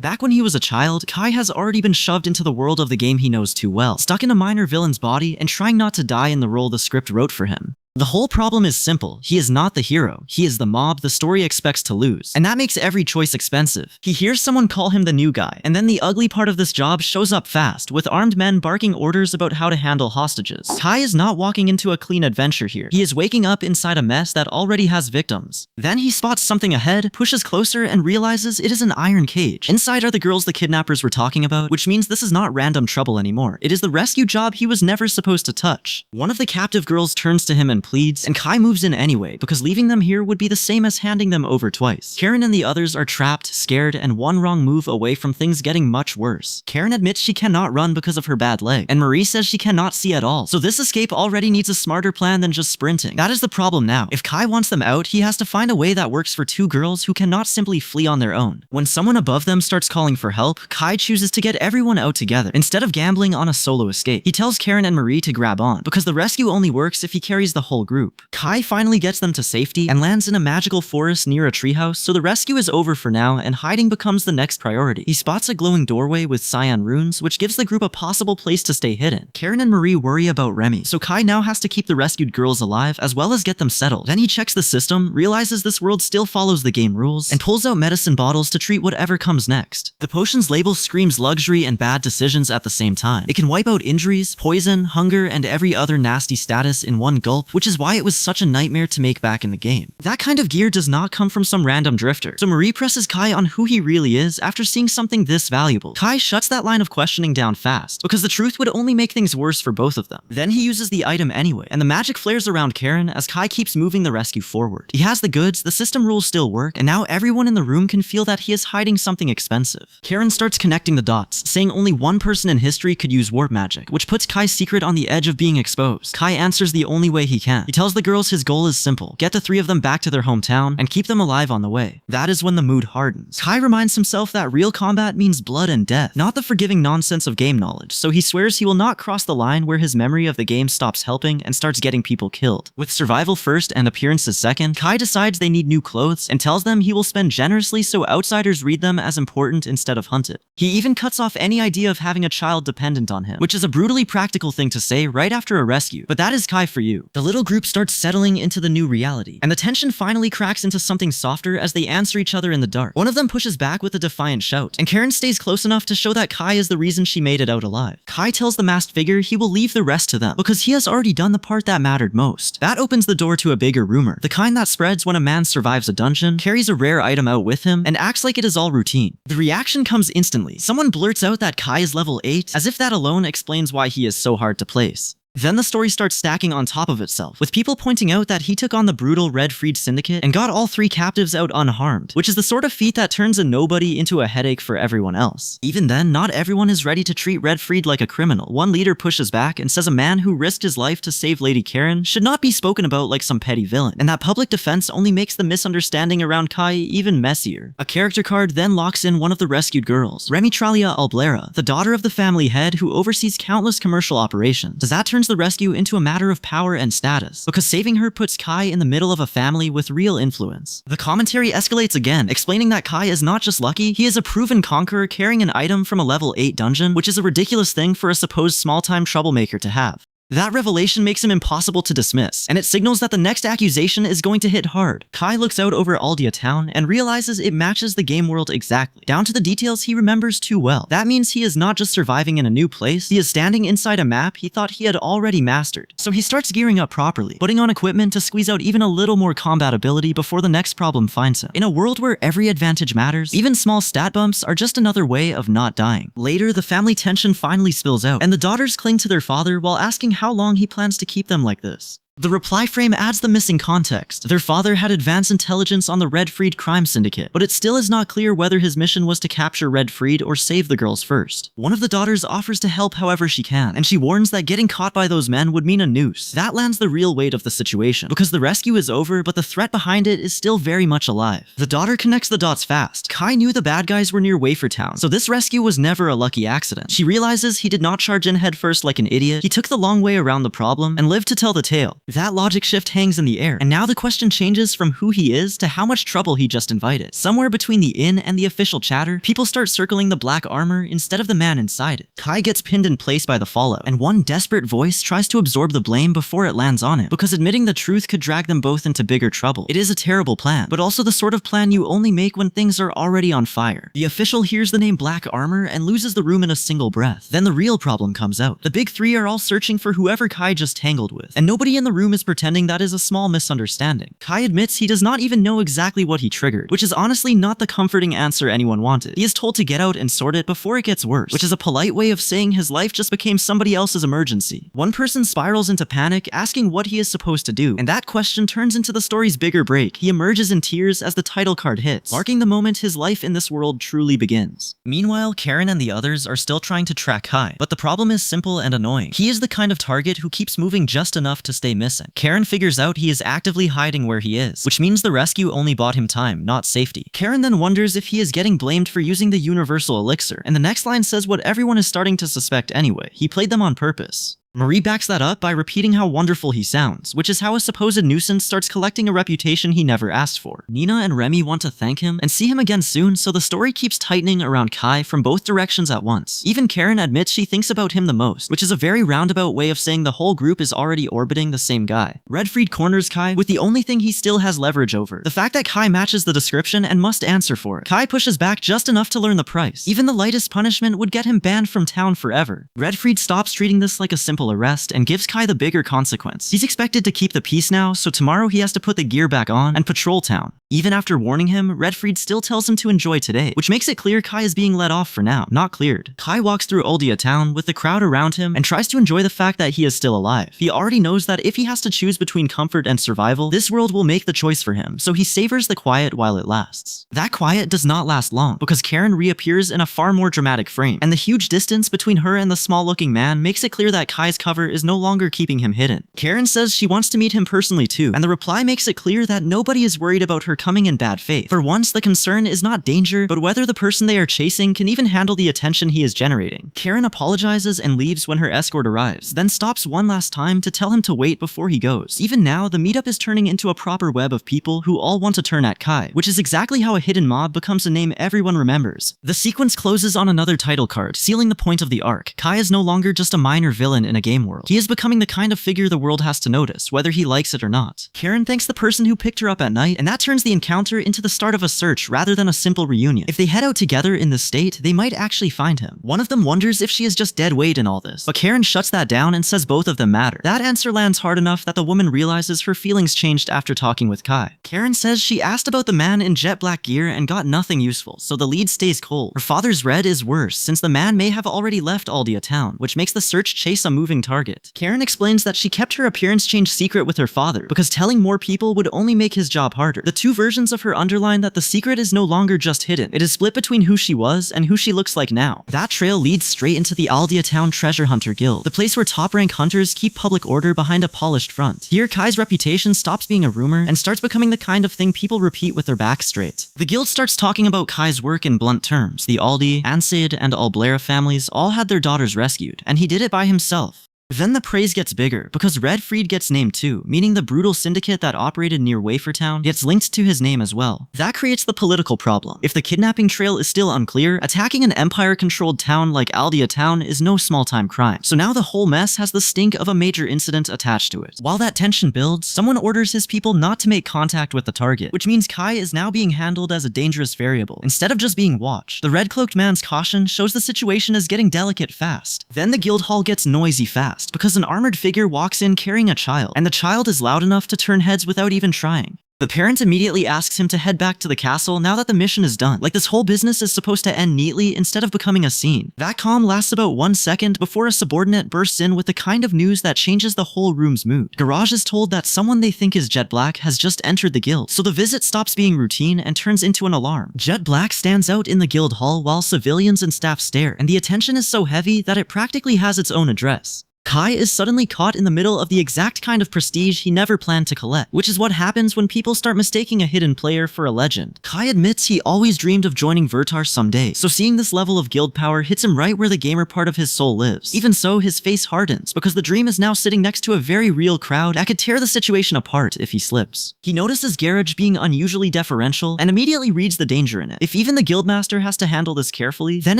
Back when he was a child, Kai has already been shoved into the world of the game he knows too well, stuck in a minor villain's body and trying not to die in the role the script wrote for him. The whole problem is simple. He is not the hero. He is the mob the story expects to lose. And that makes every choice expensive. He hears someone call him the new guy, and then the ugly part of this job shows up fast, with armed men barking orders about how to handle hostages. Kai is not walking into a clean adventure here. He is waking up inside a mess that already has victims. Then he spots something ahead, pushes closer, and realizes it is an iron cage. Inside are the girls the kidnappers were talking about, which means this is not random trouble anymore. It is the rescue job he was never supposed to touch. One of the captive girls turns to him and pleads, and Kai moves in anyway, because leaving them here would be the same as handing them over twice. Karen and the others are trapped, scared, and one wrong move away from things getting much worse. Karen admits she cannot run because of her bad leg, and Marie says she cannot see at all, so this escape already needs a smarter plan than just sprinting. That is the problem now. If Kai wants them out, he has to find a way that works for two girls who cannot simply flee on their own. When someone above them starts calling for help, Kai chooses to get everyone out together, instead of gambling on a solo escape. He tells Karen and Marie to grab on, because the rescue only works if he carries the whole group. Kai finally gets them to safety and lands in a magical forest near a treehouse, so the rescue is over for now and hiding becomes the next priority. He spots a glowing doorway with cyan runes, which gives the group a possible place to stay hidden. Karen and Marie worry about Remy, so Kai now has to keep the rescued girls alive as well as get them settled. Then he checks the system, realizes this world still follows the game rules, and pulls out medicine bottles to treat whatever comes next. The potion's label screams luxury and bad decisions at the same time. It can wipe out injuries, poison, hunger, and every other nasty status in one gulp, which is why it was such a nightmare to make back in the game. That kind of gear does not come from some random drifter, so Marie presses Kai on who he really is after seeing something this valuable. Kai shuts that line of questioning down fast, because the truth would only make things worse for both of them. Then he uses the item anyway, and the magic flares around Karen as Kai keeps moving the rescue forward. He has the goods, the system rules still work, and now everyone in the room can feel that he is hiding something expensive. Karen starts connecting the dots, saying only one person in history could use warp magic, which puts Kai's secret on the edge of being exposed. Kai answers the only way he can. He tells the girls his goal is simple: get the three of them back to their hometown and keep them alive on the way. That is when the mood hardens. Kai reminds himself that real combat means blood and death, not the forgiving nonsense of game knowledge, so he swears he will not cross the line where his memory of the game stops helping and starts getting people killed. With survival first and appearances second, Kai decides they need new clothes and tells them he will spend generously so outsiders read them as important instead of hunted. He even cuts off any idea of having a child dependent on him, which is a brutally practical thing to say right after a rescue, but that is Kai for you. The little group starts settling into the new reality, and the tension finally cracks into something softer as they answer each other in the dark. One of them pushes back with a defiant shout, and Karen stays close enough to show that Kai is the reason she made it out alive. Kai tells the masked figure he will leave the rest to them, because he has already done the part that mattered most. That opens the door to a bigger rumor, the kind that spreads when a man survives a dungeon, carries a rare item out with him, and acts like it is all routine. The reaction comes instantly. Someone blurts out that Kai is level 8, as if that alone explains why he is so hard to place. Then the story starts stacking on top of itself, with people pointing out that he took on the brutal Red Freed Syndicate and got all three captives out unharmed, which is the sort of feat that turns a nobody into a headache for everyone else. Even then, not everyone is ready to treat Red Freed like a criminal. One leader pushes back and says a man who risked his life to save Lady Karen should not be spoken about like some petty villain, and that public defense only makes the misunderstanding around Kai even messier. A character card then locks in one of the rescued girls, Remitralia Alblera, the daughter of the family head who oversees countless commercial operations. Does that turns the rescue into a matter of power and status, because saving her puts Kai in the middle of a family with real influence. The commentary escalates again, explaining that Kai is not just lucky, he is a proven conqueror carrying an item from a level 8 dungeon, which is a ridiculous thing for a supposed small-time troublemaker to have. That revelation makes him impossible to dismiss, and it signals that the next accusation is going to hit hard. Kai looks out over Aldia town and realizes it matches the game world exactly, down to the details he remembers too well. That means he is not just surviving in a new place, he is standing inside a map he thought he had already mastered. So he starts gearing up properly, putting on equipment to squeeze out even a little more combat ability before the next problem finds him. In a world where every advantage matters, even small stat bumps are just another way of not dying. Later, the family tension finally spills out, and the daughters cling to their father while asking how long he plans to keep them like this. The reply frame adds the missing context. Their father had advanced intelligence on the Red Freed crime syndicate, but it still is not clear whether his mission was to capture Red Freed or save the girls first. One of the daughters offers to help however she can, and she warns that getting caught by those men would mean a noose. That lands the real weight of the situation, because the rescue is over, but the threat behind it is still very much alive. The daughter connects the dots fast. Kai knew the bad guys were near Wafer Town, so this rescue was never a lucky accident. She realizes he did not charge in headfirst like an idiot. He took the long way around the problem and lived to tell the tale. That logic shift hangs in the air, and now the question changes from who he is to how much trouble he just invited. Somewhere between the inn and the official chatter, people start circling the black armor instead of the man inside it. Kai gets pinned in place by the fallout, and one desperate voice tries to absorb the blame before it lands on him, because admitting the truth could drag them both into bigger trouble. It is a terrible plan, but also the sort of plan you only make when things are already on fire. The official hears the name Black Armor and loses the room in a single breath. Then the real problem comes out. The big three are all searching for whoever Kai just tangled with, and nobody in the room is pretending that is a small misunderstanding. Kai admits he does not even know exactly what he triggered, which is honestly not the comforting answer anyone wanted. He is told to get out and sort it before it gets worse, which is a polite way of saying his life just became somebody else's emergency. One person spirals into panic, asking what he is supposed to do, and that question turns into the story's bigger break. He emerges in tears as the title card hits, marking the moment his life in this world truly begins. Meanwhile, Karen and the others are still trying to track Kai, but the problem is simple and annoying. He is the kind of target who keeps moving just enough to stay missing. Karen figures out he is actively hiding where he is, which means the rescue only bought him time, not safety. Karen then wonders if he is getting blamed for using the universal elixir, and the next line says what everyone is starting to suspect anyway. He played them on purpose. Marie backs that up by repeating how wonderful he sounds, which is how a supposed nuisance starts collecting a reputation he never asked for. Nina and Remy want to thank him and see him again soon, so the story keeps tightening around Kai from both directions at once. Even Karen admits she thinks about him the most, which is a very roundabout way of saying the whole group is already orbiting the same guy. Redfried corners Kai with the only thing he still has leverage over, the fact that Kai matches the description and must answer for it. Kai pushes back just enough to learn the price. Even the lightest punishment would get him banned from town forever. Redfried stops treating this like a simple arrest and gives Kai the bigger consequence. He's expected to keep the peace now, so tomorrow he has to put the gear back on and patrol town. Even after warning him, Redfried still tells him to enjoy today, which makes it clear Kai is being let off for now, not cleared. Kai walks through Oldia town with the crowd around him and tries to enjoy the fact that he is still alive. He already knows that if he has to choose between comfort and survival, this world will make the choice for him, so he savors the quiet while it lasts. That quiet does not last long, because Karen reappears in a far more dramatic frame, and the huge distance between her and the small-looking man makes it clear that Kai's cover is no longer keeping him hidden. Karen says she wants to meet him personally too, and the reply makes it clear that nobody is worried about her coming in bad faith. For once, the concern is not danger, but whether the person they are chasing can even handle the attention he is generating. Karen apologizes and leaves when her escort arrives, then stops one last time to tell him to wait before he goes. Even now, the meetup is turning into a proper web of people who all want to turn at Kai, which is exactly how a hidden mob becomes a name everyone remembers. The sequence closes on another title card, sealing the point of the arc. Kai is no longer just a minor villain in a game world. He is becoming the kind of figure the world has to notice, whether he likes it or not. Karen thanks the person who picked her up at night, and that turns the encounter into the start of a search rather than a simple reunion. If they head out together in this state, they might actually find him. One of them wonders if she is just dead weight in all this, but Karen shuts that down and says both of them matter. That answer lands hard enough that the woman realizes her feelings changed after talking with Kai. Karen says she asked about the man in jet black gear and got nothing useful, so the lead stays cold. Her father's red is worse, since the man may have already left Aldia town, which makes the search chase a moving target. Karen explains that she kept her appearance change secret with her father, because telling more people would only make his job harder. The two versions of her underline that the secret is no longer just hidden. It is split between who she was and who she looks like now. That trail leads straight into the Aldia Town Treasure Hunter Guild, the place where top-rank hunters keep public order behind a polished front. Here, Kai's reputation stops being a rumor and starts becoming the kind of thing people repeat with their backs straight. The guild starts talking about Kai's work in blunt terms. The Aldi, Ansid, and Alblaira families all had their daughters rescued, and he did it by himself. Then the praise gets bigger, because Redfried gets named too, meaning the brutal syndicate that operated near Wafertown gets linked to his name as well. That creates the political problem. If the kidnapping trail is still unclear, attacking an Empire-controlled town like Aldia Town is no small-time crime. So now the whole mess has the stink of a major incident attached to it. While that tension builds, someone orders his people not to make contact with the target, which means Kai is now being handled as a dangerous variable, instead of just being watched. The red-cloaked man's caution shows the situation is getting delicate fast. Then the guild hall gets noisy fast, because an armored figure walks in carrying a child, and the child is loud enough to turn heads without even trying. The parent immediately asks him to head back to the castle now that the mission is done, like this whole business is supposed to end neatly instead of becoming a scene. That calm lasts about 1 second before a subordinate bursts in with the kind of news that changes the whole room's mood. Garage is told that someone they think is Jet Black has just entered the guild, so the visit stops being routine and turns into an alarm. Jet Black stands out in the guild hall while civilians and staff stare, and the attention is so heavy that it practically has its own address. Kai is suddenly caught in the middle of the exact kind of prestige he never planned to collect, which is what happens when people start mistaking a hidden player for a legend. Kai admits he always dreamed of joining Vertar someday, so seeing this level of guild power hits him right where the gamer part of his soul lives. Even so, his face hardens, because the dream is now sitting next to a very real crowd that could tear the situation apart if he slips. He notices Garage being unusually deferential, and immediately reads the danger in it. If even the guildmaster has to handle this carefully, then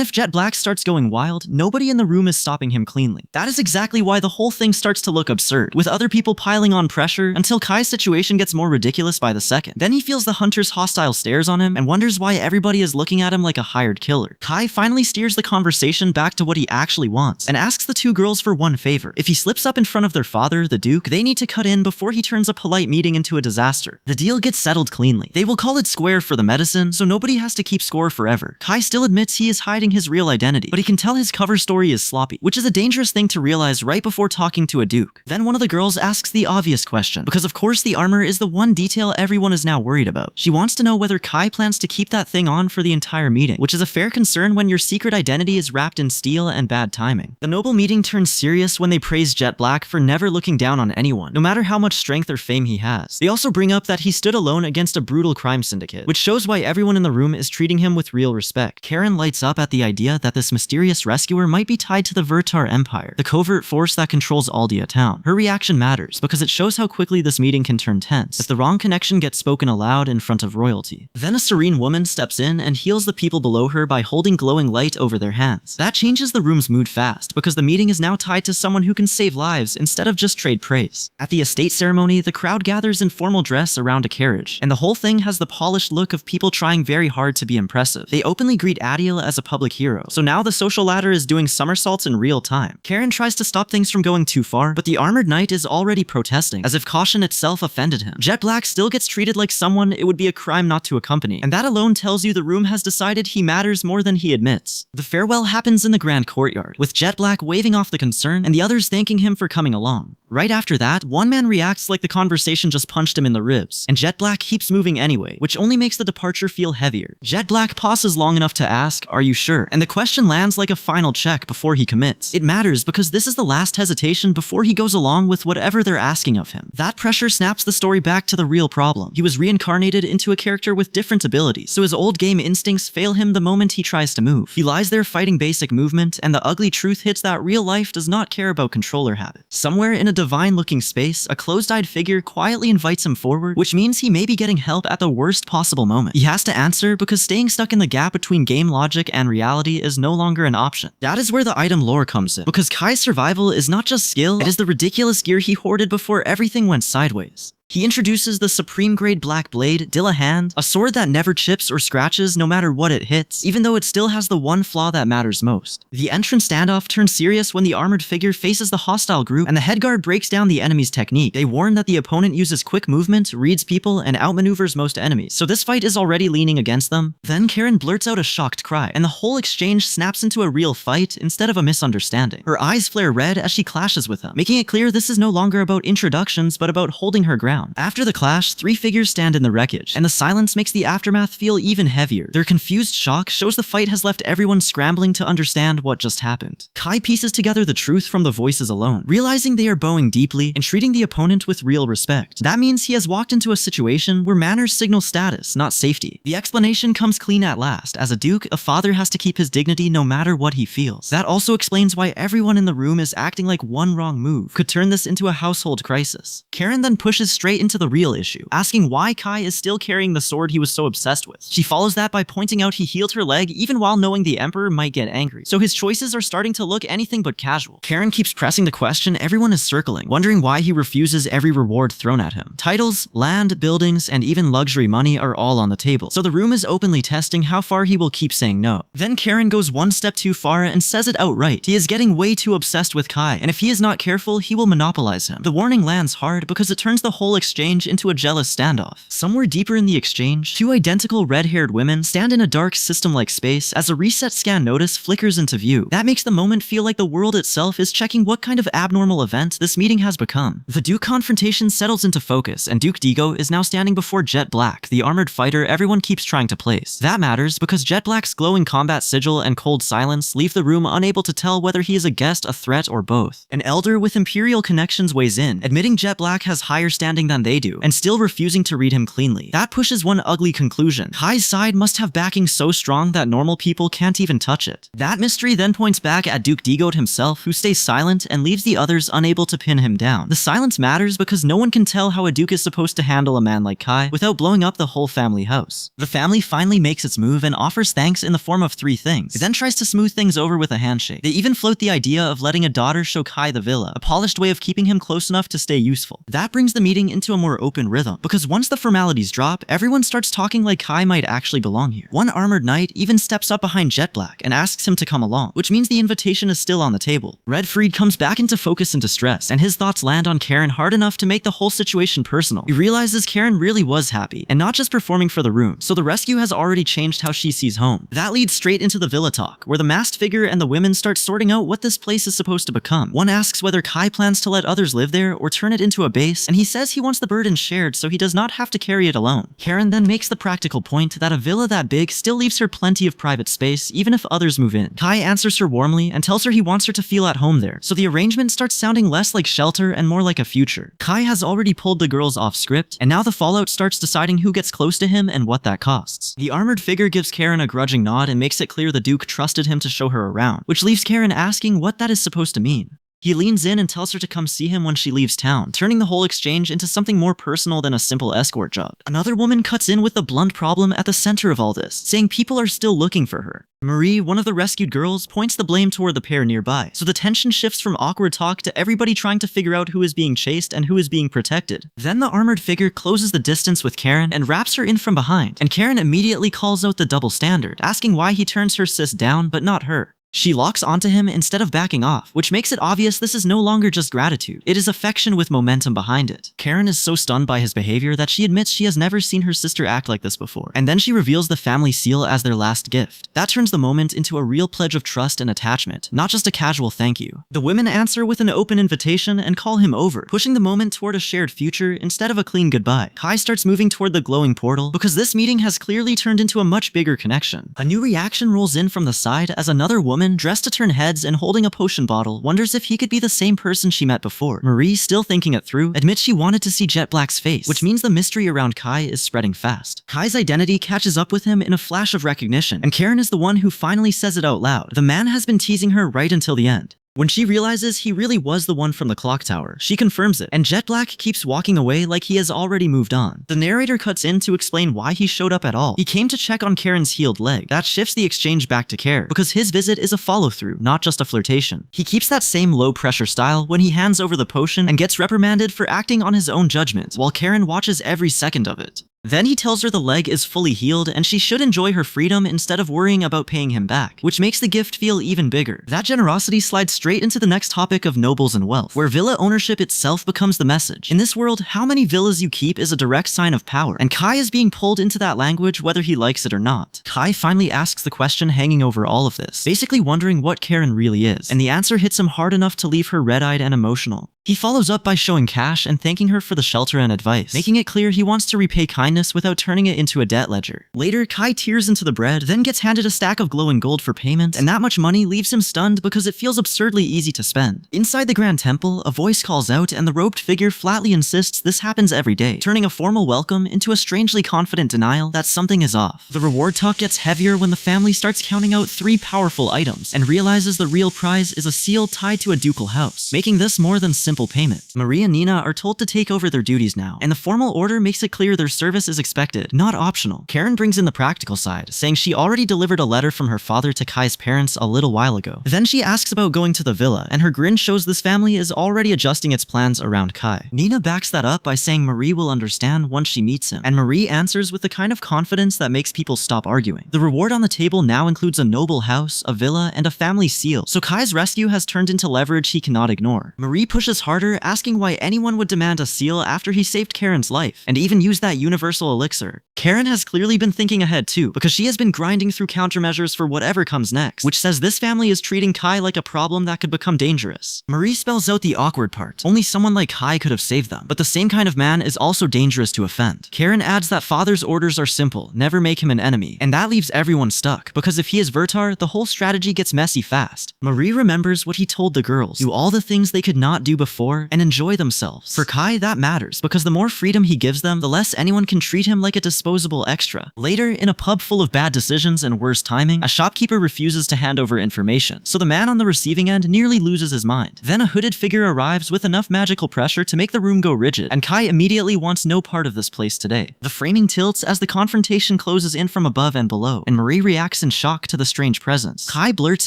if Jet Black starts going wild, nobody in the room is stopping him cleanly. That is exactly why the whole thing starts to look absurd, with other people piling on pressure until Kai's situation gets more ridiculous by the second. Then he feels the hunter's hostile stares on him and wonders why everybody is looking at him like a hired killer. Kai finally steers the conversation back to what he actually wants and asks the two girls for one favor. If he slips up in front of their father, the Duke, they need to cut in before he turns a polite meeting into a disaster. The deal gets settled cleanly. They will call it square for the medicine, so nobody has to keep score forever. Kai still admits he is hiding his real identity, but he can tell his cover story is sloppy, which is a dangerous thing to realize right before talking to a Duke. Then one of the girls asks the obvious question, because of course the armor is the one detail everyone is now worried about. She wants to know whether Kai plans to keep that thing on for the entire meeting, which is a fair concern when your secret identity is wrapped in steel and bad timing. The noble meeting turns serious when they praise Jet Black for never looking down on anyone, no matter how much strength or fame he has. They also bring up that he stood alone against a brutal crime syndicate, which shows why everyone in the room is treating him with real respect. Karen lights up at the idea that this mysterious rescuer might be tied to the Vertar Empire, the covert force that controls Aldia town. Her reaction matters because it shows how quickly this meeting can turn tense if the wrong connection gets spoken aloud in front of royalty. Then a serene woman steps in and heals the people below her by holding glowing light over their hands. That changes the room's mood fast because the meeting is now tied to someone who can save lives instead of just trade praise. At the estate ceremony, the crowd gathers in formal dress around a carriage, and the whole thing has the polished look of people trying very hard to be impressive. They openly greet Adil as a public hero, so now the social ladder is doing somersaults in real time. Karen tries to stop things from going too far, but the armored knight is already protesting, as if caution itself offended him. Jet Black still gets treated like someone it would be a crime not to accompany, and that alone tells you the room has decided he matters more than he admits. The farewell happens in the grand courtyard, with Jet Black waving off the concern and the others thanking him for coming along. Right after that, one man reacts like the conversation just punched him in the ribs, and Jet Black keeps moving anyway, which only makes the departure feel heavier. Jet Black pauses long enough to ask, "Are you sure?" And the question lands like a final check before he commits. It matters because this is the last hesitation before he goes along with whatever they're asking of him. That pressure snaps the story back to the real problem. He was reincarnated into a character with different abilities, so his old game instincts fail him the moment he tries to move. He lies there fighting basic movement, and the ugly truth hits that real life does not care about controller habits. Somewhere in a divine-looking space, a closed-eyed figure quietly invites him forward, which means he may be getting help at the worst possible moment. He has to answer because staying stuck in the gap between game logic and reality is no longer an option. That is where the item lore comes in, because Kai's survival is not just skill, it is the ridiculous gear he hoarded before everything went sideways. He introduces the Supreme Grade Black Blade, Dilla Hand, a sword that never chips or scratches no matter what it hits, even though it still has the one flaw that matters most. The entrance standoff turns serious when the armored figure faces the hostile group and the headguard breaks down the enemy's technique. They warn that the opponent uses quick movement, reads people, and outmaneuvers most enemies, so this fight is already leaning against them. Then Karen blurts out a shocked cry, and the whole exchange snaps into a real fight instead of a misunderstanding. Her eyes flare red as she clashes with him, making it clear this is no longer about introductions but about holding her ground. After the clash, three figures stand in the wreckage, and the silence makes the aftermath feel even heavier. Their confused shock shows the fight has left everyone scrambling to understand what just happened. Kai pieces together the truth from the voices alone, realizing they are bowing deeply and treating the opponent with real respect. That means he has walked into a situation where manners signal status, not safety. The explanation comes clean at last. As a duke, a father has to keep his dignity no matter what he feels. That also explains why everyone in the room is acting like one wrong move could turn this into a household crisis. Karen then pushes straight into the real issue, asking why Kai is still carrying the sword he was so obsessed with. She follows that by pointing out he healed her leg even while knowing the Emperor might get angry, so his choices are starting to look anything but casual. Karen keeps pressing the question everyone is circling, wondering why he refuses every reward thrown at him. Titles, land, buildings, and even luxury money are all on the table, so the room is openly testing how far he will keep saying no. Then Karen goes one step too far and says it outright. He is getting way too obsessed with Kai, and if he is not careful, he will monopolize him. The warning lands hard because it turns the whole exchange into a jealous standoff. Somewhere deeper in the exchange, two identical red-haired women stand in a dark system-like space as a reset scan notice flickers into view. That makes the moment feel like the world itself is checking what kind of abnormal event this meeting has become. The Duke confrontation settles into focus, and Duke Digo is now standing before Jet Black, the armored fighter everyone keeps trying to place. That matters because Jet Black's glowing combat sigil and cold silence leave the room unable to tell whether he is a guest, a threat, or both. An elder with Imperial connections weighs in, admitting Jet Black has higher standing than they do, and still refusing to read him cleanly. That pushes one ugly conclusion. Kai's side must have backing so strong that normal people can't even touch it. That mystery then points back at Duke Digo himself, who stays silent and leaves the others unable to pin him down. The silence matters because no one can tell how a duke is supposed to handle a man like Kai without blowing up the whole family house. The family finally makes its move and offers thanks in the form of 3 things. It then tries to smooth things over with a handshake. They even float the idea of letting a daughter show Kai the villa, a polished way of keeping him close enough to stay useful. That brings the meeting into a more open rhythm, because once the formalities drop, everyone starts talking like Kai might actually belong here. One armored knight even steps up behind Jet Black and asks him to come along, which means the invitation is still on the table. Red Freed comes back into focus and distress, and his thoughts land on Karen hard enough to make the whole situation personal. He realizes Karen really was happy, and not just performing for the room, so the rescue has already changed how she sees home. That leads straight into the villa talk, where the masked figure and the women start sorting out what this place is supposed to become. One asks whether Kai plans to let others live there or turn it into a base, and he says he wants the burden shared so he does not have to carry it alone. Karen then makes the practical point that a villa that big still leaves her plenty of private space even if others move in. Kai answers her warmly and tells her he wants her to feel at home there, so the arrangement starts sounding less like shelter and more like a future. Kai has already pulled the girls off script, and now the fallout starts deciding who gets close to him and what that costs. The armored figure gives Karen a grudging nod and makes it clear the Duke trusted him to show her around, which leaves Karen asking what that is supposed to mean. He leans in and tells her to come see him when she leaves town, turning the whole exchange into something more personal than a simple escort job. Another woman cuts in with the blunt problem at the center of all this, saying people are still looking for her. Marie, one of the rescued girls, points the blame toward the pair nearby, so the tension shifts from awkward talk to everybody trying to figure out who is being chased and who is being protected. Then the armored figure closes the distance with Karen and wraps her in from behind, and Karen immediately calls out the double standard, asking why he turns her sis down but not her. She locks onto him instead of backing off, which makes it obvious this is no longer just gratitude. It is affection with momentum behind it. Karen is so stunned by his behavior that she admits she has never seen her sister act like this before, and then she reveals the family seal as their last gift. That turns the moment into a real pledge of trust and attachment, not just a casual thank you. The women answer with an open invitation and call him over, pushing the moment toward a shared future instead of a clean goodbye. Kai starts moving toward the glowing portal because this meeting has clearly turned into a much bigger connection. A new reaction rolls in from the side as another woman, dressed to turn heads and holding a potion bottle, wonders if he could be the same person she met before. Marie, still thinking it through, admits she wanted to see Jet Black's face, which means the mystery around Kai is spreading fast. Kai's identity catches up with him in a flash of recognition, and Karen is the one who finally says it out loud. The man has been teasing her right until the end. When she realizes he really was the one from the clock tower, she confirms it, and Jet Black keeps walking away like he has already moved on. The narrator cuts in to explain why he showed up at all. He came to check on Karen's healed leg. That shifts the exchange back to Care, because his visit is a follow-through, not just a flirtation. He keeps that same low-pressure style when he hands over the potion and gets reprimanded for acting on his own judgment, while Karen watches every second of it. Then he tells her the leg is fully healed and she should enjoy her freedom instead of worrying about paying him back, which makes the gift feel even bigger. That generosity slides straight into the next topic of nobles and wealth, where villa ownership itself becomes the message. In this world, how many villas you keep is a direct sign of power, and Kai is being pulled into that language whether he likes it or not. Kai finally asks the question hanging over all of this, basically wondering what Karen really is, and the answer hits him hard enough to leave her red-eyed and emotional. He follows up by showing cash and thanking her for the shelter and advice, making it clear he wants to repay kindness without turning it into a debt ledger. Later, Kai tears into the bread, then gets handed a stack of glowing gold for payment, and that much money leaves him stunned because it feels absurdly easy to spend. Inside the Grand Temple, a voice calls out and the robed figure flatly insists this happens every day, turning a formal welcome into a strangely confident denial that something is off. The reward talk gets heavier when the family starts counting out 3 powerful items and realizes the real prize is a seal tied to a ducal house, making this more than simple payment. Marie and Nina are told to take over their duties now, and the formal order makes it clear their service is expected, not optional. Karen brings in the practical side, saying she already delivered a letter from her father to Kai's parents a little while ago. Then she asks about going to the villa, and her grin shows this family is already adjusting its plans around Kai. Nina backs that up by saying Marie will understand once she meets him, and Marie answers with the kind of confidence that makes people stop arguing. The reward on the table now includes a noble house, a villa, and a family seal, so Kai's rescue has turned into leverage he cannot ignore. Marie pushes goes harder, asking why anyone would demand a seal after he saved Karen's life, and even used that universal elixir. Karen has clearly been thinking ahead too, because she has been grinding through countermeasures for whatever comes next, which says this family is treating Kai like a problem that could become dangerous. Marie spells out the awkward part. Only someone like Kai could have saved them, but the same kind of man is also dangerous to offend. Karen adds that father's orders are simple, never make him an enemy, and that leaves everyone stuck, because if he is Vertar, the whole strategy gets messy fast. Marie remembers what he told the girls, do all the things they could not do before, and enjoy themselves. For Kai, that matters, because the more freedom he gives them, the less anyone can treat him like a disposable extra. Later, in a pub full of bad decisions and worse timing, a shopkeeper refuses to hand over information, so the man on the receiving end nearly loses his mind. Then a hooded figure arrives with enough magical pressure to make the room go rigid, and Kai immediately wants no part of this place today. The framing tilts as the confrontation closes in from above and below, and Marie reacts in shock to the strange presence. Kai blurts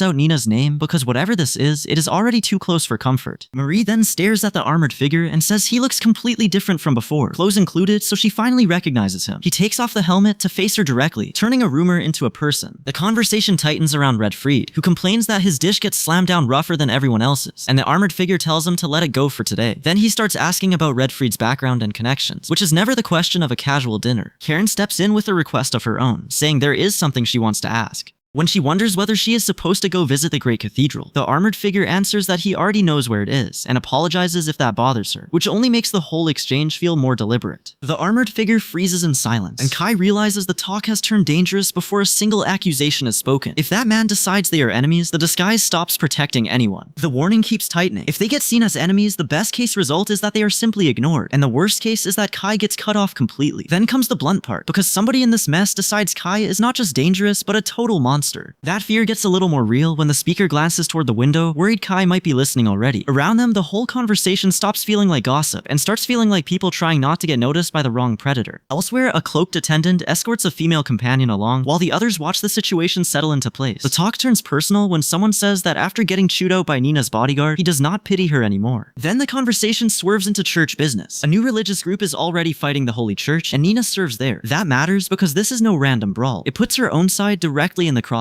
out Nina's name because whatever this is, it is already too close for comfort. Marie then stares at the armored figure and says he looks completely different from before, clothes included, so she finally recognizes him. He takes off the helmet to face her directly, turning a rumor into a person. The conversation tightens around Redfried, who complains that his dish gets slammed down rougher than everyone else's, and the armored figure tells him to let it go for today. Then he starts asking about Redfried's background and connections, which is never the question of a casual dinner. Karen steps in with a request of her own, saying there is something she wants to ask. When she wonders whether she is supposed to go visit the Great Cathedral, the armored figure answers that he already knows where it is, and apologizes if that bothers her, which only makes the whole exchange feel more deliberate. The armored figure freezes in silence, and Kai realizes the talk has turned dangerous before a single accusation is spoken. If that man decides they are enemies, the disguise stops protecting anyone. The warning keeps tightening. If they get seen as enemies, the best case result is that they are simply ignored, and the worst case is that Kai gets cut off completely. Then comes the blunt part, because somebody in this mess decides Kai is not just dangerous, but a total monster. That fear gets a little more real when the speaker glances toward the window, worried Kai might be listening already. Around them, the whole conversation stops feeling like gossip and starts feeling like people trying not to get noticed by the wrong predator. Elsewhere, a cloaked attendant escorts a female companion along, while the others watch the situation settle into place. The talk turns personal when someone says that after getting chewed out by Nina's bodyguard, he does not pity her anymore. Then the conversation swerves into church business. A new religious group is already fighting the Holy Church, and Nina serves there. That matters because this is no random brawl. It puts her own side directly in the crossfire.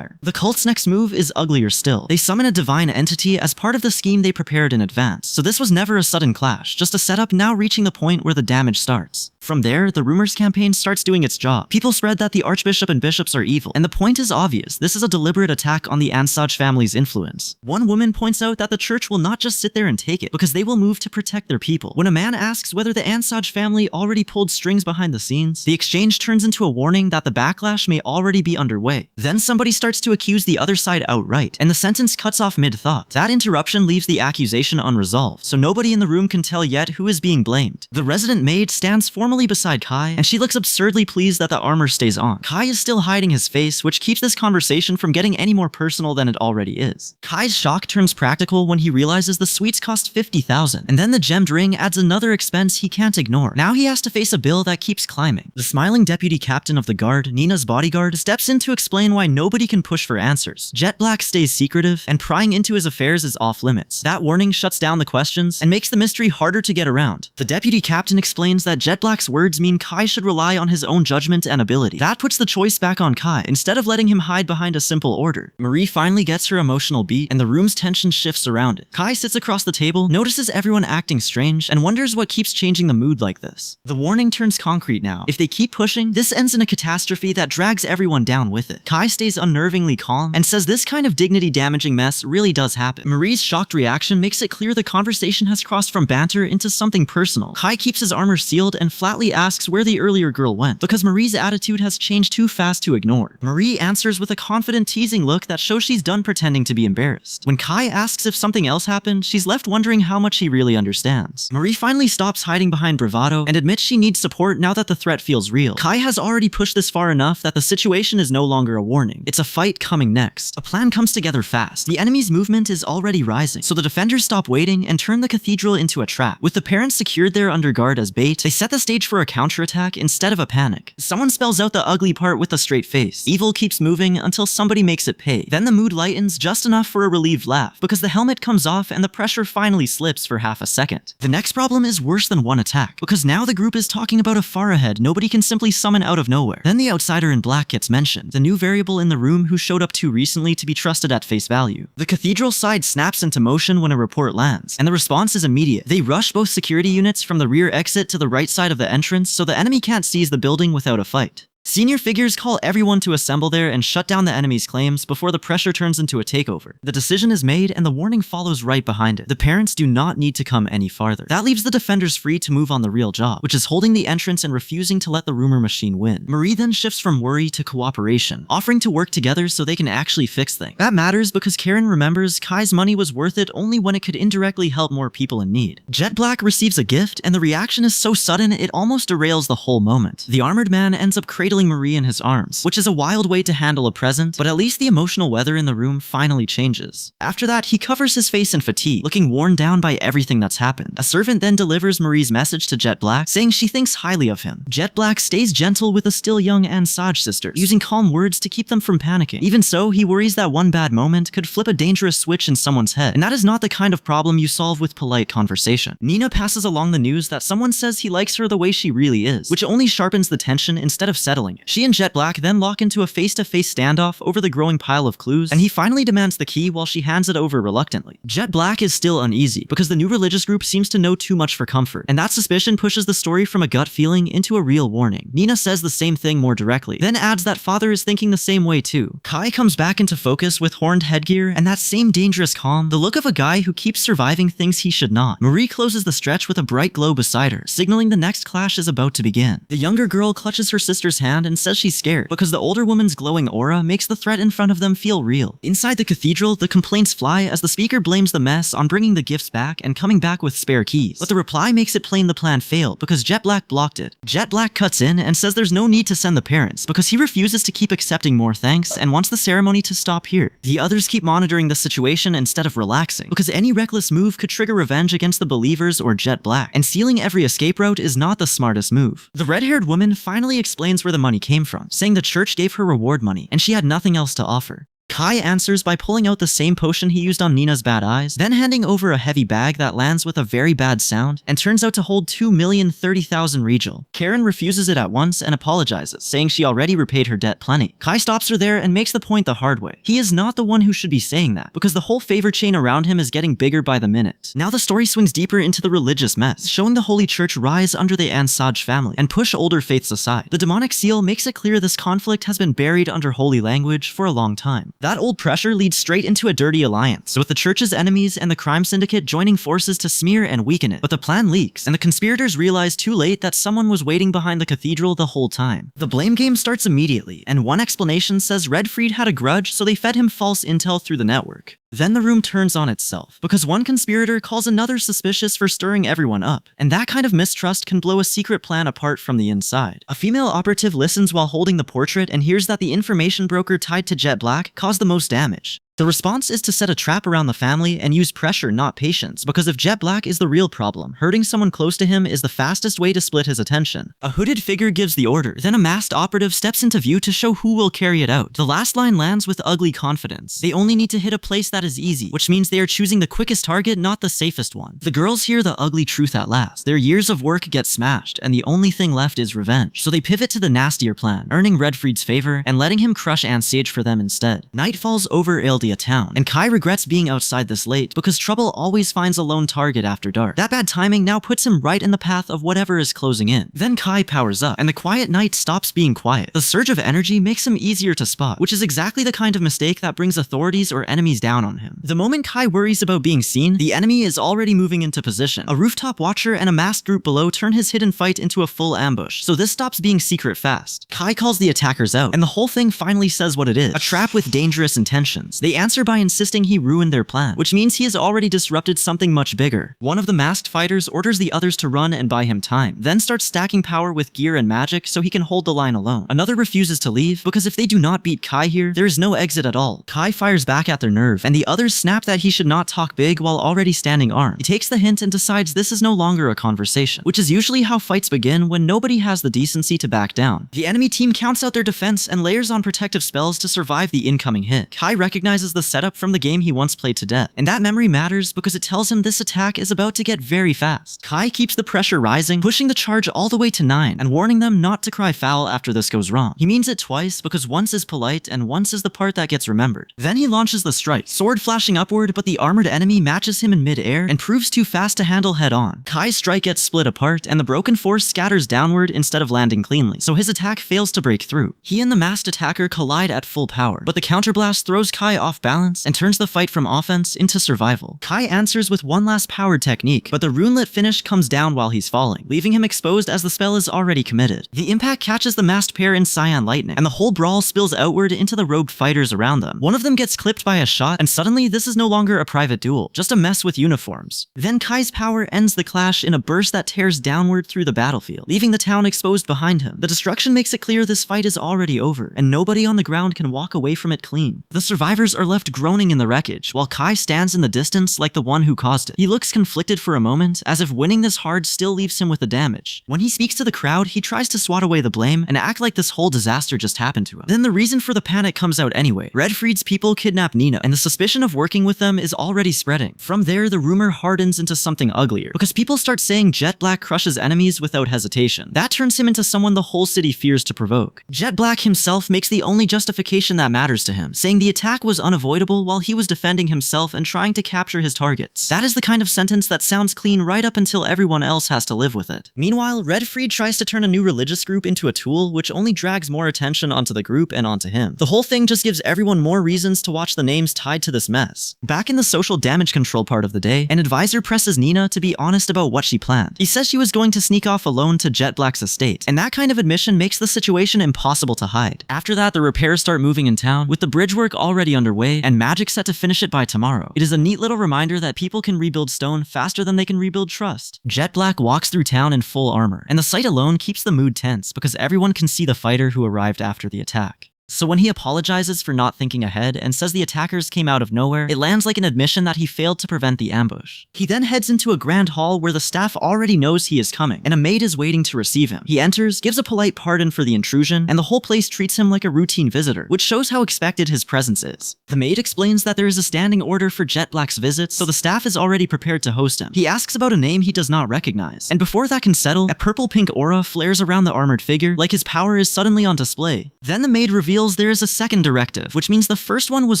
The cult's next move is uglier still. They summon a divine entity as part of the scheme they prepared in advance, so this was never a sudden clash, just a setup now reaching the point where the damage starts. From there, the rumors campaign starts doing its job. People spread that the archbishop and bishops are evil, and the point is obvious. This is a deliberate attack on the Ansaj family's influence. One woman points out that the church will not just sit there and take it, because they will move to protect their people. When a man asks whether the Ansaj family already pulled strings behind the scenes, the exchange turns into a warning that the backlash may already be underway. Then somebody starts to accuse the other side outright, and the sentence cuts off mid-thought. That interruption leaves the accusation unresolved, so nobody in the room can tell yet who is being blamed. The resident maid stands formally beside Kai, and she looks absurdly pleased that the armor stays on. Kai is still hiding his face, which keeps this conversation from getting any more personal than it already is. Kai's shock turns practical when he realizes the sweets cost 50,000, and then the gemmed ring adds another expense he can't ignore. Now he has to face a bill that keeps climbing. The smiling deputy captain of the guard, Nina's bodyguard, steps in to explain why nobody can push for answers. Jet Black stays secretive, and prying into his affairs is off limits. That warning shuts down the questions and makes the mystery harder to get around. The deputy captain explains that Jet Black's words mean Kai should rely on his own judgment and ability. That puts the choice back on Kai, instead of letting him hide behind a simple order. Marie finally gets her emotional beat, and the room's tension shifts around it. Kai sits across the table, notices everyone acting strange, and wonders what keeps changing the mood like this. The warning turns concrete now. If they keep pushing, this ends in a catastrophe that drags everyone down with it. Kai stays unnervingly calm, and says this kind of dignity-damaging mess really does happen. Marie's shocked reaction makes it clear the conversation has crossed from banter into something personal. Kai keeps his armor sealed and flatly asks where the earlier girl went, because Marie's attitude has changed too fast to ignore. Marie answers with a confident teasing look that shows she's done pretending to be embarrassed. When Kai asks if something else happened, she's left wondering how much he really understands. Marie finally stops hiding behind bravado and admits she needs support now that the threat feels real. Kai has already pushed this far enough that the situation is no longer a warning. It's a fight coming next. A plan comes together fast. The enemy's movement is already rising, so the defenders stop waiting and turn the cathedral into a trap. With the parents secured there under guard as bait, they set the stage stage for a counterattack instead of a panic. Someone spells out the ugly part with a straight face. Evil keeps moving until somebody makes it pay. Then the mood lightens just enough for a relieved laugh, because the helmet comes off and the pressure finally slips for half a second. The next problem is worse than one attack, because now the group is talking about a far ahead nobody can simply summon out of nowhere. Then the outsider in black gets mentioned, the new variable in the room who showed up too recently to be trusted at face value. The cathedral side snaps into motion when a report lands, and the response is immediate. They rush both security units from the rear exit to the right side of the entrance so the enemy can't seize the building without a fight. Senior figures call everyone to assemble there and shut down the enemy's claims before the pressure turns into a takeover. The decision is made and the warning follows right behind it. The parents do not need to come any farther. That leaves the defenders free to move on the real job, which is holding the entrance and refusing to let the rumor machine win. Marie then shifts from worry to cooperation, offering to work together so they can actually fix things. That matters because Karen remembers Kai's money was worth it only when it could indirectly help more people in need. Jet Black receives a gift and the reaction is so sudden it almost derails the whole moment. The armored man ends up cradling Marie in his arms, which is a wild way to handle a present, but at least the emotional weather in the room finally changes. After that, he covers his face in fatigue, looking worn down by everything that's happened. A servant then delivers Marie's message to Jet Black, saying she thinks highly of him. Jet Black stays gentle with the still young Ansaj sisters, using calm words to keep them from panicking. Even so, he worries that one bad moment could flip a dangerous switch in someone's head, and that is not the kind of problem you solve with polite conversation. Nina passes along the news that someone says he likes her the way she really is, which only sharpens the tension instead of settling it. She and Jet Black then lock into a face-to-face standoff over the growing pile of clues, and he finally demands the key while she hands it over reluctantly. Jet Black is still uneasy because the new religious group seems to know too much for comfort, and that suspicion pushes the story from a gut feeling into a real warning. Nina says the same thing more directly, then adds that Father is thinking the same way too. Kai comes back into focus with horned headgear and that same dangerous calm, the look of a guy who keeps surviving things he should not. Marie closes the stretch with a bright glow beside her, signaling the next clash is about to begin. The younger girl clutches her sister's hand and says she's scared because the older woman's glowing aura makes the threat in front of them feel real. Inside the cathedral, the complaints fly as the speaker blames the mess on bringing the gifts back and coming back with spare keys. But the reply makes it plain the plan failed because Jet Black blocked it. Jet Black cuts in and says there's no need to send the parents because he refuses to keep accepting more thanks and wants the ceremony to stop here. The others keep monitoring the situation instead of relaxing because any reckless move could trigger revenge against the believers or Jet Black, and sealing every escape route is not the smartest move. The red-haired woman finally explains where the money came from, saying the church gave her reward money and she had nothing else to offer. Kai answers by pulling out the same potion he used on Nina's bad eyes, then handing over a heavy bag that lands with a very bad sound and turns out to hold 2,030,000 regel. Karen refuses it at once and apologizes, saying she already repaid her debt plenty. Kai stops her there and makes the point the hard way. He is not the one who should be saying that, because the whole favor chain around him is getting bigger by the minute. Now the story swings deeper into the religious mess, showing the Holy Church rise under the Ansaj family and push older faiths aside. The demonic seal makes it clear this conflict has been buried under holy language for a long time. That old pressure leads straight into a dirty alliance, with the church's enemies and the crime syndicate joining forces to smear and weaken it. But the plan leaks, and the conspirators realize too late that someone was waiting behind the cathedral the whole time. The blame game starts immediately, and one explanation says Redfried had a grudge, so they fed him false intel through the network. Then the room turns on itself, because one conspirator calls another suspicious for stirring everyone up, and that kind of mistrust can blow a secret plan apart from the inside. A female operative listens while holding the portrait and hears that the information broker tied to Jet Black caused the most damage. The response is to set a trap around the family and use pressure, not patience, because if Jet Black is the real problem, hurting someone close to him is the fastest way to split his attention. A hooded figure gives the order, then a masked operative steps into view to show who will carry it out. The last line lands with ugly confidence. They only need to hit a place that is easy, which means they are choosing the quickest target, not the safest one. The girls hear the ugly truth at last. Their years of work get smashed, and the only thing left is revenge. So they pivot to the nastier plan, earning Redfried's favor and letting him crush Ansage for them instead. Night falls over Eldia town, and Kai regrets being outside this late because trouble always finds a lone target after dark. That bad timing now puts him right in the path of whatever is closing in. Then Kai powers up, and the quiet night stops being quiet. The surge of energy makes him easier to spot, which is exactly the kind of mistake that brings authorities or enemies down on him. The moment Kai worries about being seen, the enemy is already moving into position. A rooftop watcher and a masked group below turn his hidden fight into a full ambush, so this stops being secret fast. Kai calls the attackers out, and the whole thing finally says what it is: a trap with dangerous intentions. They answer by insisting he ruined their plan, which means he has already disrupted something much bigger. One of the masked fighters orders the others to run and buy him time, then starts stacking power with gear and magic so he can hold the line alone. Another refuses to leave because if they do not beat Kai here, there is no exit at all. Kai fires back at their nerve, and the others snap that he should not talk big while already standing armed. He takes the hint and decides this is no longer a conversation, which is usually how fights begin when nobody has the decency to back down. The enemy team counts out their defense and layers on protective spells to survive the incoming hit. Kai recognizes the setup from the game he once played to death, and that memory matters because it tells him this attack is about to get very fast. Kai keeps the pressure rising, pushing the charge all the way to 9 and warning them not to cry foul after this goes wrong. He means it twice because once is polite and once is the part that gets remembered. Then he launches the strike, sword flashing upward, but the armored enemy matches him in mid-air and proves too fast to handle head-on. Kai's strike gets split apart and the broken force scatters downward instead of landing cleanly, so his attack fails to break through. He and the masked attacker collide at full power, but the counterblast throws Kai off balance and turns the fight from offense into survival. Kai answers with one last powered technique, but the runelit finish comes down while he's falling, leaving him exposed as the spell is already committed. The impact catches the masked pair in cyan lightning, and the whole brawl spills outward into the robed fighters around them. One of them gets clipped by a shot, and suddenly this is no longer a private duel, just a mess with uniforms. Then Kai's power ends the clash in a burst that tears downward through the battlefield, leaving the town exposed behind him. The destruction makes it clear this fight is already over, and nobody on the ground can walk away from it clean. The survivors are left groaning in the wreckage, while Kai stands in the distance like the one who caused it. He looks conflicted for a moment, as if winning this hard still leaves him with the damage. When he speaks to the crowd, he tries to swat away the blame and act like this whole disaster just happened to him. Then the reason for the panic comes out anyway. Redfried's people kidnap Nina, and the suspicion of working with them is already spreading. From there, the rumor hardens into something uglier, because people start saying Jet Black crushes enemies without hesitation. That turns him into someone the whole city fears to provoke. Jet Black himself makes the only justification that matters to him, saying the attack was unavoidable while he was defending himself and trying to capture his targets. That is the kind of sentence that sounds clean right up until everyone else has to live with it. Meanwhile, Redfried tries to turn a new religious group into a tool, which only drags more attention onto the group and onto him. The whole thing just gives everyone more reasons to watch the names tied to this mess. Back in the social damage control part of the day, an advisor presses Nina to be honest about what she planned. He says she was going to sneak off alone to Jet Black's estate, and that kind of admission makes the situation impossible to hide. After that, the repairs start moving in town, with the bridge work already underway and magic set to finish it by tomorrow. It is a neat little reminder that people can rebuild stone faster than they can rebuild trust. Jet Black walks through town in full armor, and the sight alone keeps the mood tense because everyone can see the fighter who arrived after the attack. So when he apologizes for not thinking ahead and says the attackers came out of nowhere, it lands like an admission that he failed to prevent the ambush. He then heads into a grand hall where the staff already knows he is coming, and a maid is waiting to receive him. He enters, gives a polite pardon for the intrusion, and the whole place treats him like a routine visitor, which shows how expected his presence is. The maid explains that there is a standing order for Jet Black's visits, so the staff is already prepared to host him. He asks about a name he does not recognize, and before that can settle, a purple-pink aura flares around the armored figure, like his power is suddenly on display. Then the maid reveals there is a second directive, which means the first one was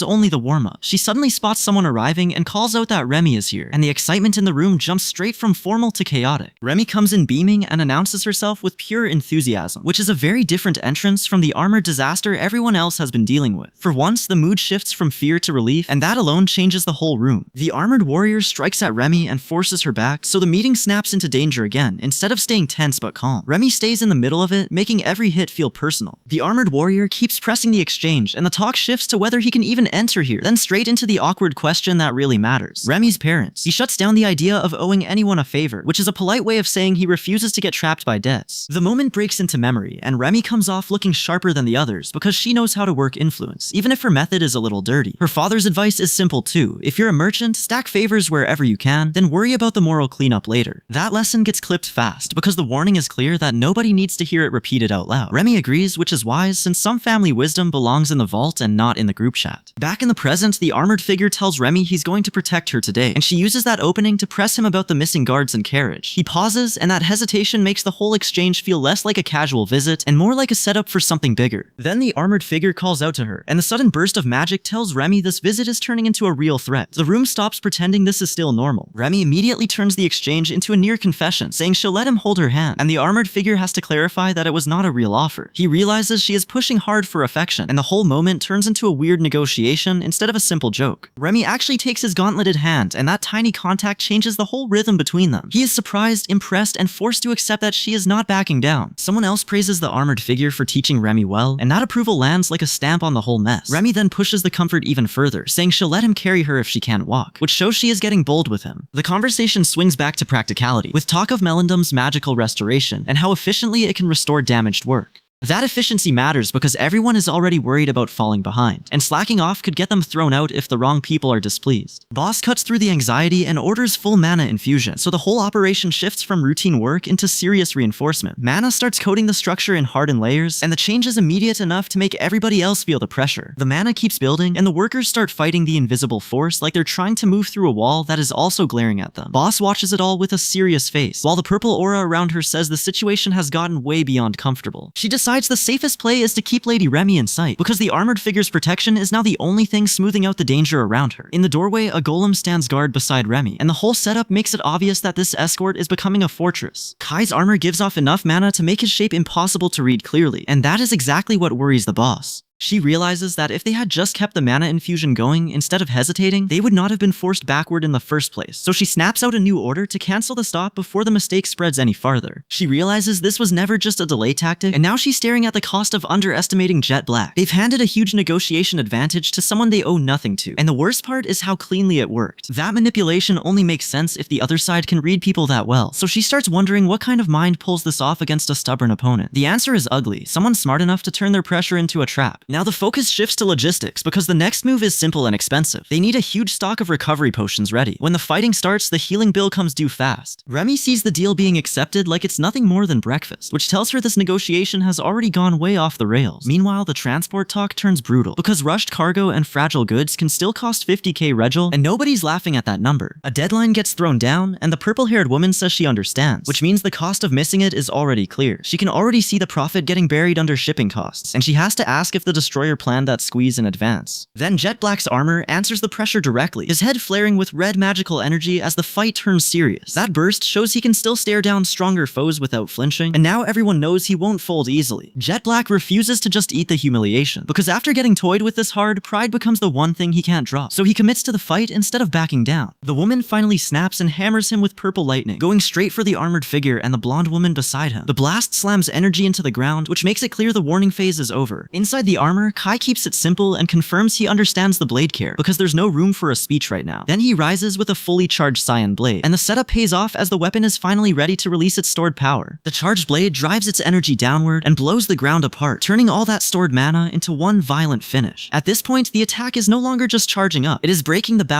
only the warm-up. She suddenly spots someone arriving and calls out that Remy is here, and the excitement in the room jumps straight from formal to chaotic. Remy comes in beaming and announces herself with pure enthusiasm, which is a very different entrance from the armored disaster everyone else has been dealing with. For once, the mood shifts from fear to relief, and that alone changes the whole room. The armored warrior strikes at Remy and forces her back, so the meeting snaps into danger again, instead of staying tense but calm. Remy stays in the middle of it, making every hit feel personal. The armored warrior keeps pressing the exchange, and the talk shifts to whether he can even enter here, then straight into the awkward question that really matters. Remy's parents. He shuts down the idea of owing anyone a favor, which is a polite way of saying he refuses to get trapped by debts. The moment breaks into memory, and Remy comes off looking sharper than the others because she knows how to work influence, even if her method is a little dirty. Her father's advice is simple too. If you're a merchant, stack favors wherever you can, then worry about the moral cleanup later. That lesson gets clipped fast because the warning is clear that nobody needs to hear it repeated out loud. Remy agrees, which is wise since some family wisdom belongs in the vault and not in the group chat. Back in the present, the armored figure tells Remy he's going to protect her today, and she uses that opening to press him about the missing guards and carriage. He pauses, and that hesitation makes the whole exchange feel less like a casual visit and more like a setup for something bigger. Then the armored figure calls out to her, and the sudden burst of magic tells Remy this visit is turning into a real threat. The room stops pretending this is still normal. Remy immediately turns the exchange into a near confession, saying she'll let him hold her hand, and the armored figure has to clarify that it was not a real offer. He realizes she is pushing hard for a affection, and the whole moment turns into a weird negotiation instead of a simple joke. Remy actually takes his gauntleted hand, and that tiny contact changes the whole rhythm between them. He is surprised, impressed, and forced to accept that she is not backing down. Someone else praises the armored figure for teaching Remy well, and that approval lands like a stamp on the whole mess. Remy then pushes the comfort even further, saying she'll let him carry her if she can't walk, which shows she is getting bold with him. The conversation swings back to practicality, with talk of Melendum's magical restoration and how efficiently it can restore damaged work. That efficiency matters because everyone is already worried about falling behind, and slacking off could get them thrown out if the wrong people are displeased. Boss cuts through the anxiety and orders full mana infusion, so the whole operation shifts from routine work into serious reinforcement. Mana starts coating the structure in hardened layers, and the change is immediate enough to make everybody else feel the pressure. The mana keeps building, and the workers start fighting the invisible force like they're trying to move through a wall that is also glaring at them. Boss watches it all with a serious face, while the purple aura around her says the situation has gotten way beyond comfortable. She decides the safest play is to keep Lady Remy in sight, because the armored figure's protection is now the only thing smoothing out the danger around her. In the doorway, a golem stands guard beside Remy, and the whole setup makes it obvious that this escort is becoming a fortress. Kai's armor gives off enough mana to make his shape impossible to read clearly, and that is exactly what worries the boss. She realizes that if they had just kept the mana infusion going instead of hesitating, they would not have been forced backward in the first place, so she snaps out a new order to cancel the stop before the mistake spreads any farther. She realizes this was never just a delay tactic, and now she's staring at the cost of underestimating Jet Black. They've handed a huge negotiation advantage to someone they owe nothing to, and the worst part is how cleanly it worked. That manipulation only makes sense if the other side can read people that well, so she starts wondering what kind of mind pulls this off against a stubborn opponent. The answer is ugly, someone smart enough to turn their pressure into a trap. Now the focus shifts to logistics because the next move is simple and expensive. They need a huge stock of recovery potions ready. When the fighting starts, the healing bill comes due fast. Remy sees the deal being accepted like it's nothing more than breakfast, which tells her this negotiation has already gone way off the rails. Meanwhile, the transport talk turns brutal because rushed cargo and fragile goods can still cost 50k regel, and nobody's laughing at that number. A deadline gets thrown down, and the purple-haired woman says she understands, which means the cost of missing it is already clear. She can already see the profit getting buried under shipping costs, and she has to ask if the destroyer planned that squeeze in advance. Then Jet Black's armor answers the pressure directly, his head flaring with red magical energy as the fight turns serious. That burst shows he can still stare down stronger foes without flinching, and now everyone knows he won't fold easily. Jet Black refuses to just eat the humiliation, because after getting toyed with this hard, pride becomes the one thing he can't drop, so he commits to the fight instead of backing down. The woman finally snaps and hammers him with purple lightning, going straight for the armored figure and the blonde woman beside him. The blast slams energy into the ground, which makes it clear the warning phase is over. Inside the armor, Kai keeps it simple and confirms he understands the blade care, because there's no room for a speech right now. Then he rises with a fully charged cyan blade, and the setup pays off as the weapon is finally ready to release its stored power. The charged blade drives its energy downward and blows the ground apart, turning all that stored mana into one violent finish. At this point, the attack is no longer just charging up, it is breaking the battle